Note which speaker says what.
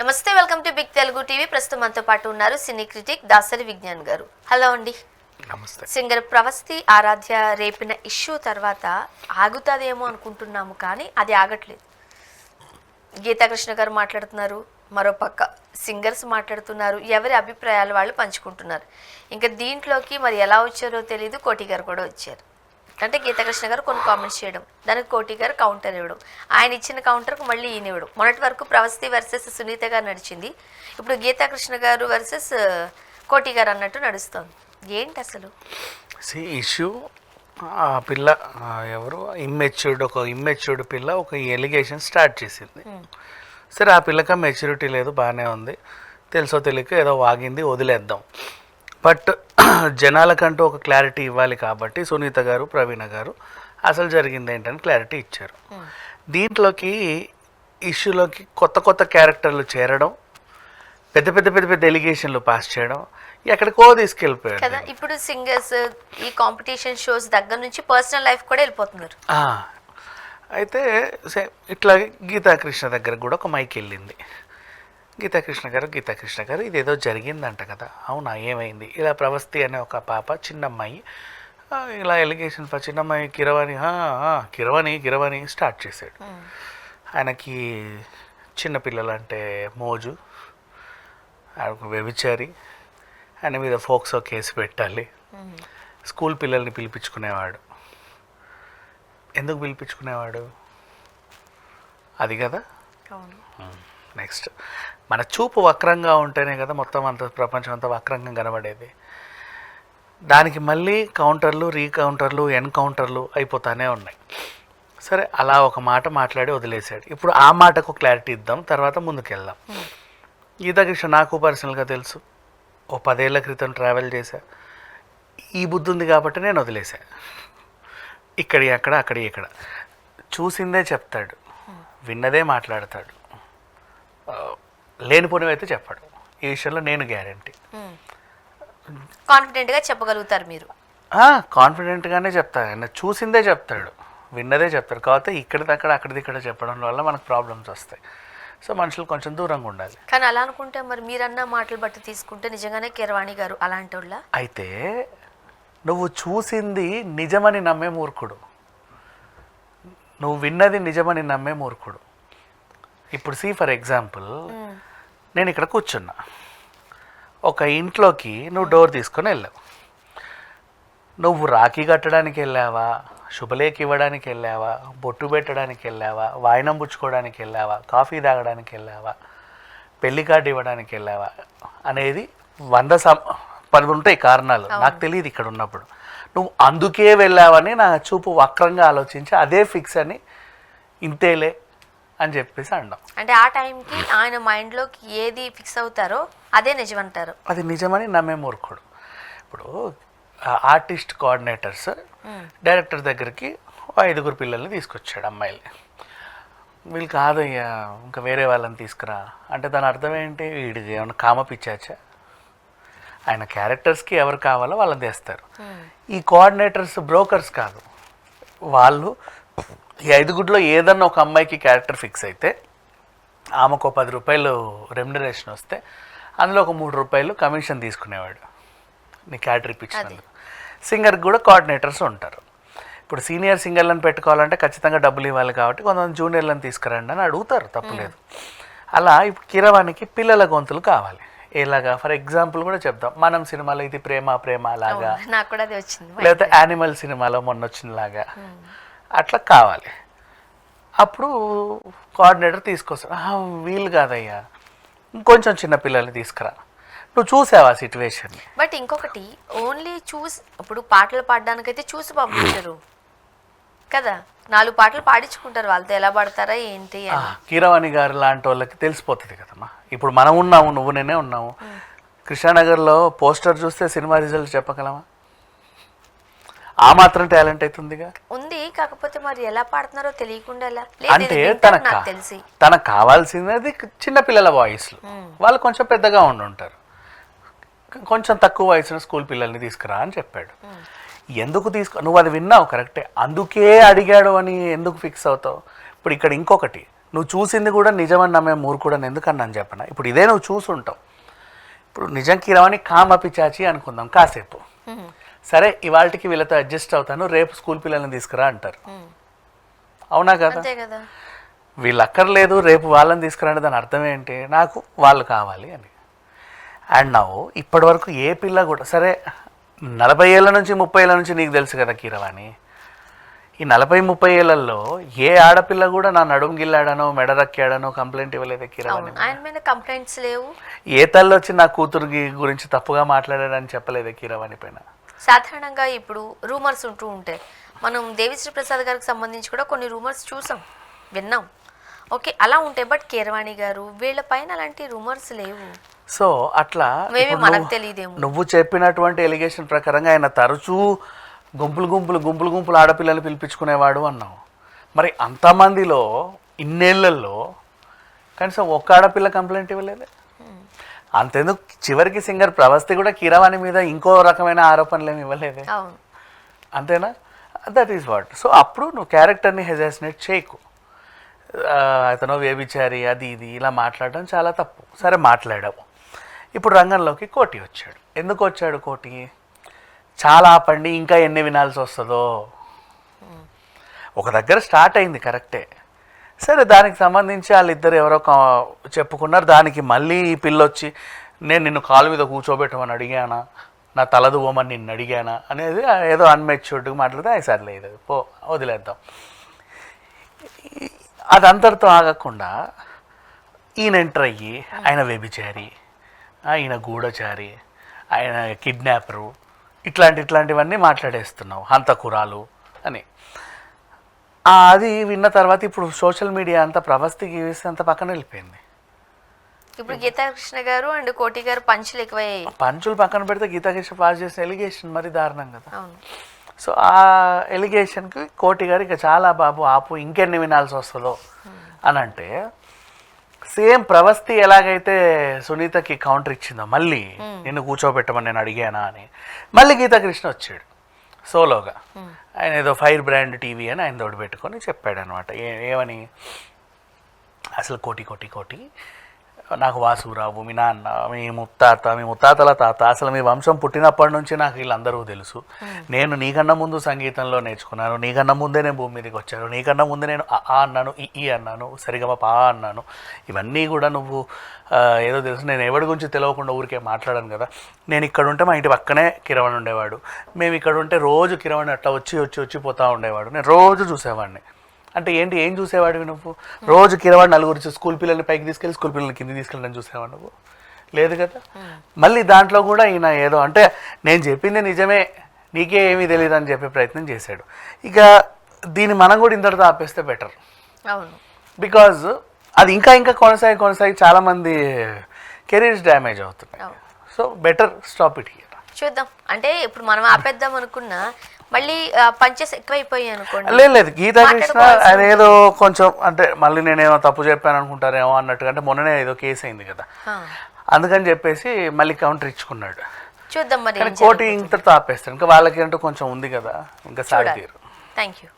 Speaker 1: నమస్తే, welcome to big Telugu TV. ప్రస్తుతం మనతో పాటు ఉన్నారు సినీ క్రిటిక్ దాసరి విజ్ఞాన్ గారు. హలో అండి.
Speaker 2: నమస్తే.
Speaker 1: సింగర్ ప్రవస్తి ఆరాధ్య రేపిన ఇష్యూ తర్వాత ఆగుతుందేమో అనుకుంటున్నాము, కానీ అది ఆగట్లేదు. గీతాకృష్ణ గారు మాట్లాడుతున్నారు, మరోపక్క సింగర్స్ మాట్లాడుతున్నారు, ఎవరి అభిప్రాయాలు వాళ్ళు పంచుకుంటున్నారు. ఇంకా దీంట్లోకి మరి ఎలా వచ్చారో తెలియదు. కోటి గారు కూడా వచ్చారు. అంటే గీతాకృష్ణ గారు కొన్ని కామెంట్స్ చేయడం, దానికి కోటి గారు కౌంటర్ ఇవ్వడం, ఆయన ఇచ్చిన కౌంటర్కు మళ్ళీ ఈయన ఇవ్వడం. మొన్నటి వరకు ప్రవస్తి వర్సెస్ సునీత గారు నడిచింది, ఇప్పుడు గీతాకృష్ణ గారు వర్సెస్ కోటి గారు అన్నట్టు నడుస్తోంది. ఏంటి అసలు
Speaker 2: ఇష్యూ? ఆ పిల్ల ఎవరు ఒక ఇమ్మెచ్యూర్డ్ పిల్ల ఒక ఎలిగేషన్ స్టార్ట్ చేసింది. సరే, ఆ పిల్లకి మెచ్యూరిటీ లేదు, బాగానే ఉంది, తెలుసో తెలియక ఏదో వాగింది, వదిలేద్దాం. బట్ జనాలకంటూ ఒక క్లారిటీ ఇవ్వాలి కాబట్టి సునీత గారు, ప్రవీణ గారు అసలు జరిగింది ఏంటని క్లారిటీ ఇచ్చారు. దీంట్లోకి ఇష్యూలోకి కొత్త కొత్త క్యారెక్టర్లు చేరడం, పెద్ద పెద్ద పెద్ద పెద్ద ఎలిగేషన్లు పాస్ చేయడం, ఎక్కడికో తీసుకెళ్ళిపోయారు
Speaker 1: కదా. ఇప్పుడు సింగర్స్ ఈ కాంపిటీషన్ షోస్ దగ్గర నుంచి పర్సనల్ లైఫ్ కూడా వెళ్ళిపోతున్నారు.
Speaker 2: అయితే ఇట్లా గీతాకృష్ణ దగ్గర కూడా ఒక మైక్ వెళ్ళింది. గీతాకృష్ణ గారు ఇదేదో జరిగిందంట కదా. అవునా, ఏమైంది? ఇలా ప్రవస్తి అనే ఒక పాప, చిన్నమ్మాయి, ఇలా ఎలిగేషన్ చిన్నమ్మాయి కిరవని స్టార్ట్ చేశాడు. ఆయనకి చిన్నపిల్లలంటే మోజు, ఆయనకు వ్యభిచారి, ఆయన మీద ఫోక్సో కేసు పెట్టాలి. స్కూల్ పిల్లల్ని పిలిపించుకునేవాడు. ఎందుకు పిలిపించుకునేవాడు? అది కదా. నెక్స్ట్, మన చూపు వక్రంగా ఉంటేనే కదా మొత్తం అంత ప్రపంచం అంతా వక్రంగా కనబడేది. దానికి మళ్ళీ కౌంటర్లు, రీకౌంటర్లు, ఎన్కౌంటర్లు అయిపోతానే ఉన్నాయి. సరే, అలా ఒక మాట మాట్లాడి వదిలేశాడు. ఇప్పుడు ఆ మాటకు క్లారిటీ ఇద్దాం, తర్వాత ముందుకెళ్దాం. గీతాకృష్ణ నాకు పర్సనల్గా తెలుసు, ఓ 10 ఏళ్ల క్రితం ట్రావెల్ చేశా. ఈ బుద్ధి ఉంది కాబట్టి నేను వదిలేశా. ఇక్కడి అక్కడ, అక్కడి ఇక్కడ చూసిందే చెప్తాడు, విన్నదే మాట్లాడతాడు, లేనిపోనివైతే చెప్పాడు. ఈ విషయంలో నేను గ్యారంటీ.
Speaker 1: కాన్ఫిడెంట్గా చెప్పగలుగుతారు మీరు?
Speaker 2: కాన్ఫిడెంట్గానే చెప్తాను. ఆయన చూసిందే చెప్తాడు, విన్నదే చెప్తాడు. కాకపోతే ఇక్కడిదక్కడ అక్కడిదిక్కడ చెప్పడం వల్ల మనకు ప్రాబ్లమ్స్ వస్తాయి. సో మనుషులు కొంచెం దూరంగా ఉండాలి.
Speaker 1: కానీ అలా అనుకుంటే మరి మీరన్న మాటలు బట్టి తీసుకుంటే నిజంగానే కీరవాణి గారు అలాంటి వాళ్ళ?
Speaker 2: అయితే నువ్వు చూసింది నిజమని నమ్మే మూర్ఖుడు, నువ్వు విన్నది నిజమని నమ్మే మూర్ఖుడు. ఇప్పుడు ఫర్ ఎగ్జాంపుల్, నేను ఇక్కడ కూర్చున్నా, ఒక ఇంట్లోకి నువ్వు డోర్ తీసుకొని వెళ్ళావు. నువ్వు రాఖీ కట్టడానికి వెళ్ళావా, శుభలేఖ ఇవ్వడానికి వెళ్ళావా, బొట్టు పెట్టడానికి వెళ్ళావా, వాయినం పుచ్చుకోవడానికి వెళ్ళావా, కాఫీ తాగడానికి వెళ్ళావా, పెళ్లి కార్డు ఇవ్వడానికి వెళ్ళావా అనేది 110 ఉంటాయి కారణాలు. నాకు తెలియదు ఇక్కడ ఉన్నప్పుడు. నువ్వు అందుకే వెళ్ళావని నా చూపు వక్రంగా ఆలోచించి అదే ఫిక్స్ అని, ఇంతేలే అని చెప్పేసి అంటాం.
Speaker 1: అంటే ఆ టైంకి ఆయన మైండ్లోకి ఏది ఫిక్స్ అవుతారో అదే నిజం అంటారు.
Speaker 2: అది నిజమని నమ్మే మూర్ఖుడు. ఇప్పుడు ఆర్టిస్ట్ కోఆర్డినేటర్స్ డైరెక్టర్ దగ్గరికి 5 పిల్లల్ని తీసుకొచ్చాడు, అమ్మాయిల్ని. వీళ్ళు కాదయ్యా, ఇంకా వేరే వాళ్ళని తీసుకురా అంటే దాని అర్థం ఏంటి? వీడికి ఏమన్నా కామపిచ్చాచా? ఆయన క్యారెక్టర్స్కి ఎవరు కావాలో వాళ్ళని తెస్తారు. ఈ కోఆర్డినేటర్స్ బ్రోకర్స్ కాదు. వాళ్ళు ఈ 5 ఏదన్నా ఒక అమ్మాయికి క్యారెక్టర్ ఫిక్స్ అయితే ఆమెకు 10 రూపాయలు రెమ్యునరేషన్ వస్తే అందులో ఒక 3 రూపాయలు కమిషన్ తీసుకునేవాడు నీ క్యారెక్టర్ ఇప్పించినందుకు. సింగర్కి కూడా కోఆర్డినేటర్స్ ఉంటారు. ఇప్పుడు సీనియర్ సింగర్లను పెట్టుకోవాలంటే ఖచ్చితంగా డబ్బులు ఇవ్వాలి కాబట్టి కొంతమంది జూనియర్లను తీసుకురండి అని అడుగుతారు, తప్పులేదు. అలా ఇప్పుడు కిరవానికి పిల్లల గొంతులు కావాలి. ఎలాగా? ఫర్ ఎగ్జాంపుల్ కూడా చెప్దాం, మనం సినిమాలో ఇది ప్రేమ ప్రేమ లాగా, లేకపోతే యానిమల్ సినిమాలో మొన్న వచ్చినలాగా అట్లా కావాలి. అప్పుడు కోఆర్డినేటర్ తీసుకొస్తాడు. వీలు కాదయ్యా, ఇంకొంచెం చిన్నపిల్లల్ని తీసుకురా. నువ్వు చూసావా ఆ సిచ్యువేషన్ని?
Speaker 1: బట్ ఇంకొకటి, ఓన్లీ చూసి ఇప్పుడు పాటలు పాడడానికైతే చూసి పంపించరు కదా, 4 పాటలు పాడించుకుంటారు. వాళ్ళతో ఎలా పాడతారా ఏంటి అని.
Speaker 2: కీరవాణి గారు లాంటి వాళ్ళకి తెలిసిపోతుంది కదమ్మా. ఇప్పుడు మనం ఉన్నాము, నువ్వు నేనే ఉన్నాము. కృష్ణానగర్లో పోస్టర్ చూస్తే సినిమా రిజల్ట్ చెప్పగలమా? ఆ మాత్రం టాలెంట్ అవుతుందిగా
Speaker 1: ఉంది. కాకపోతే మరి ఎలా పాడుతున్నారో తెలియకుండా ఎలా?
Speaker 2: అంటే తనకు కావాల్సినది చిన్నపిల్లల వాయిస్లు. వాళ్ళు కొంచెం పెద్దగా ఉండుంటారు, కొంచెం తక్కువ వయసున స్కూల్ పిల్లల్ని తీసుకురా అని చెప్పాడు. ఎందుకు నువ్వు అది విన్నావు కరెక్టే, అందుకే అడిగాడు అని ఎందుకు ఫిక్స్ అవుతావు? ఇప్పుడు ఇక్కడ ఇంకొకటి, నువ్వు చూసింది కూడా నిజమని నమ్మే మూర్ఖుడని ఎందుకన్నాను చెప్పనా. ఇప్పుడు ఇదే నువ్వు చూసుంటావు. ఇప్పుడు నిజం కీరవాణి కామపి చాచి అనుకుందాం కాసేపు. సరే ఇవాళకి వీళ్ళతో అడ్జస్ట్ అవుతాను, రేపు స్కూల్ పిల్లల్ని తీసుకురా అంటారు. అవునా కదా?
Speaker 1: అంతే కదా.
Speaker 2: వీళ్ళు అక్కర్లేదు, రేపు వాళ్ళని తీసుకురండి, దాని అర్థం ఏంటి? నాకు వాళ్ళు కావాలి అని. అండ్ నా ఇప్పటి వరకు ఏ పిల్ల కూడా సరే 40 ఏళ్ళ నుంచి 30 ఏళ్ళ నుంచి నీకు తెలుసు కదా కీరవాణి, ఈ 40-30 ఏళ్లలో ఏ ఆడపిల్ల కూడా నా నడుము గిల్లాడనో మెడరక్కాడనో కంప్లైంట్ ఇవ్వలేదు కీరవాణి.
Speaker 1: ఆయన మీద కంప్లైంట్స్ లేవు.
Speaker 2: ఏ తల్లి వచ్చి నా కూతురు గురించి తప్పుగా మాట్లాడాడని చెప్పలేదు కీరవాణి పైన.
Speaker 1: సాధారణంగా ఇప్పుడు రూమర్స్ ఉంటూ ఉంటాయి. మనం దేవిశ్రీ ప్రసాద్ గారికి సంబంధించి కూడా కొన్ని రూమర్స్ చూసాం, విన్నాం. ఓకే, అలా ఉంటాయి. బట్ కీరవాణి గారు వీళ్ళ పైన అలాంటి రూమర్స్ లేవు.
Speaker 2: సో అట్లా
Speaker 1: మేబీ మనకు తెలియదేమో.
Speaker 2: నువ్వు చెప్పినటువంటి ఎలిగేషన్ ప్రకారంగా ఆయన తరచూ గుంపులు ఆడపిల్లలు పిలిపించుకునేవాడు అన్నావు. మరి అంతమందిలో ఇన్నేళ్లలో కనీసం ఒక్క ఆడపిల్ల కంప్లైంట్ ఇవ్వలేదు. అంతెందుకు చివరికి సింగర్ ప్రవస్తి కూడా కీరవాణి మీద ఇంకో రకమైన ఆరోపణలు ఏమి ఇవ్వలేదు. అంతేనా? That is what. సో అప్పుడు నువ్వు క్యారెక్టర్ని హెజాసినేట్ చేయకు. అతను వ్యభిచారి అది ఇది ఇలా మాట్లాడడం చాలా తప్పు. సరే మాట్లాడావు. ఇప్పుడు రంగంలోకి కోటి వచ్చాడు. ఎందుకు వచ్చాడు కోటి? చాలా ఆపండి, ఇంకా ఎన్ని వినాల్సి వస్తుందో. ఒక దగ్గర స్టార్ట్ అయింది కరెక్టే. సరే దానికి సంబంధించి వాళ్ళిద్దరు ఎవరో చెప్పుకున్నారు. దానికి మళ్ళీ ఈ పిల్లొచ్చి నేను నిన్ను కాలు మీద కూర్చోబెట్టమని అడిగానా, నా తలదువ్వమని నిన్ను అడిగానా అనేది ఏదో అన్మెచ్యూర్డ్గా మాట్లాడితే సర్లేదు పో వదిలేద్దాం. అది అంతటితో ఆగకుండా ఈయన ఎంటర్ అయ్యి ఆయన వ్యభిచారి, ఆయన గూఢచారి, ఆయన కిడ్నాపరు, ఇట్లాంటివన్నీ మాట్లాడేస్తున్నావు, హంతకురాలు అని. అది విన్న తర్వాత ఇప్పుడు సోషల్ మీడియా అంతా ప్రవస్తికి అంత పక్కన వెళ్ళిపోయింది.
Speaker 1: ఇప్పుడు గీతాకృష్ణ గారు అండ్ కోటి గారు పంచులు ఎక్కువయ్యాయి.
Speaker 2: పంచులు పక్కన పెడితే గీతాకృష్ణ పాస్ చేసిన ఎలిగేషన్ మరి దారుణం కదా. సో ఆ ఎలిగేషన్కి కోటి గారు ఇక చాలా బాబు ఆపు, ఇంకెన్ని వినాల్సి వస్తుందో అని అంటే, సేమ్ ప్రవస్తి ఎలాగైతే సునీతకి కౌంటర్ ఇచ్చిందో మళ్ళీ నిన్ను కూర్చోబెట్టమని నేను అడిగానా అని, మళ్ళీ గీతాకృష్ణ వచ్చాడు సోలోగా. ఆయన ఏదో ఫైర్ బ్రాండ్ టీవీ అని ఆయన తోడు పెట్టుకొని చెప్పాడు అనమాట. ఏమని, అసలు కోటి నాకు వాసురావు, మీ నాన్న, మీ ముత్తాతల తాత, అసలు మీ వంశం పుట్టినప్పటి నుంచి నాకు వీళ్ళందరూ తెలుసు. నేను నీకన్నా ముందు సంగీతంలో నేర్చుకున్నాను, నీకన్నా ముందే నేను భూమి మీదకి వచ్చాను, నీకన్నా ముందే నేను ఆ అన్నాను, ఈ అన్నాను, సరిగమ పా అన్నాను. ఇవన్నీ కూడా నువ్వు ఏదో తెలుసు. నేను ఎవరి గురించి తెలియకుండా ఊరికే మాట్లాడాను కదా. నేను ఇక్కడ ఉంటే మా ఇంటి పక్కనే కిరవాణి ఉండేవాడు, మేము ఇక్కడ ఉంటే రోజు కిరవాణి అట్లా వచ్చి పోతూ ఉండేవాడు, నేను రోజు చూసేవాడిని. అంటే ఏంటి, ఏం చూసేవాడివి నువ్వు? రోజు కిరవాణి నలుగురు స్కూల్ పిల్లల్ని పైకి తీసుకెళ్ళి స్కూల్ పిల్లల్ని కింద తీసుకెళ్ళని చూసేవాడు నువ్వు? లేదు కదా. మళ్ళీ దాంట్లో కూడా ఈయన ఏదో అంటే నేను చెప్పింది నిజమే, నీకే ఏమీ తెలియదు అని చెప్పే ప్రయత్నం చేశాడు. ఇక దీన్ని మనం కూడా ఇంతటితో ఆపేస్తే బెటర్.
Speaker 1: అవును,
Speaker 2: బికాజ్ అది ఇంకా కొనసాగి చాలామంది కెరీర్స్ డ్యామేజ్ అవుతున్నాయి. So better stop it here.
Speaker 1: చూద్దాం. అంటే ఇప్పుడు మనం ఆపేద్దాం అనుకున్నా మళ్ళీ పంచెస్ ఎక్కువైపోయాయి అనుకోండి.
Speaker 2: లేదు గీతాకృష్ణ అదేదో కొంచెం అంటే మళ్ళీ నేనేమో తప్పు చెప్పాను అనుకుంటారేమో అన్నట్టుగా. అంటే మొన్ననే ఏదో కేసు అయింది కదా, అందుకని చెప్పేసి మళ్ళీ కౌంటర్ ఇచ్చుకున్నాడు.
Speaker 1: చూద్దాం మరి.
Speaker 2: కోటి ఇంతటితో ఆపేస్తాడు. ఇంకా వాళ్ళకి అంటూ కొంచెం ఉంది కదా, ఇంకా సాగతీరు.
Speaker 1: Thank you.